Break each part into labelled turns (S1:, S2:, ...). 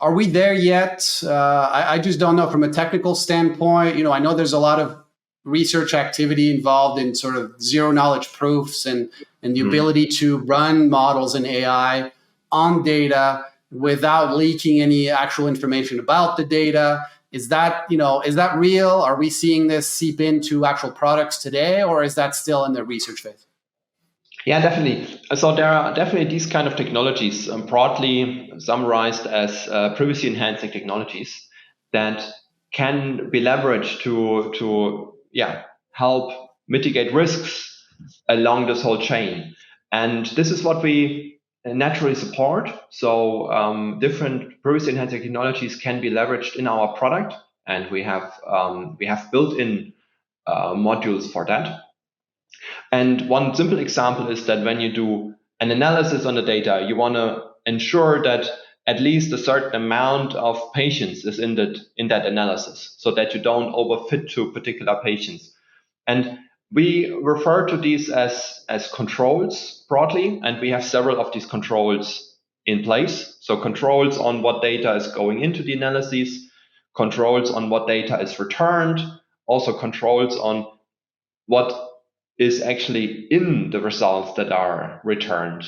S1: Are we there yet? I just don't know from a technical standpoint. I know there's a lot of research activity involved in sort of zero knowledge proofs and the ability to run models in AI on data without leaking any actual information about the data. Is that real? Are we seeing this seep into actual products today, or is that still in the research phase?
S2: Yeah, definitely. So there are definitely these kind of technologies, broadly summarized as privacy enhancing technologies, that can be leveraged to help mitigate risks along this whole chain. And this is what we naturally support. So different privacy enhancing technologies can be leveraged in our product, and we have built-in modules for that. And one simple example is that when you do an analysis on the data, you want to ensure that at least a certain amount of patients is in that analysis, so that you don't overfit to particular patients. And we refer to these as controls broadly, and we have several of these controls in place. So controls on what data is going into the analyses, controls on what data is returned, also controls on what is actually in the results that are returned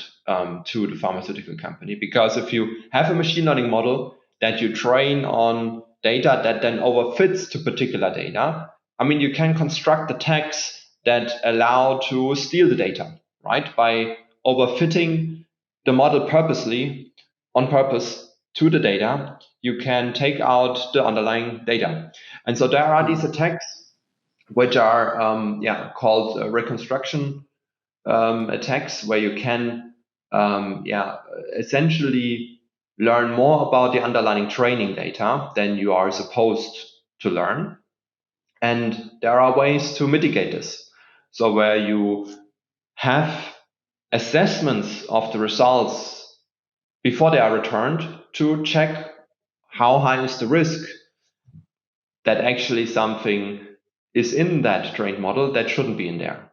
S2: to the pharmaceutical company. Because if you have a machine learning model that you train on data that then overfits to particular data, I mean, you can construct attacks that allow to steal the data, right? By overfitting the model purposely, on purpose, to the data, you can take out the underlying data. And so there are these attacks which are called reconstruction attacks, where you can essentially learn more about the underlying training data than you are supposed to learn. And there are ways to mitigate this. So where you have assessments of the results before they are returned to check how high is the risk that actually something is in that trained model that shouldn't be in there.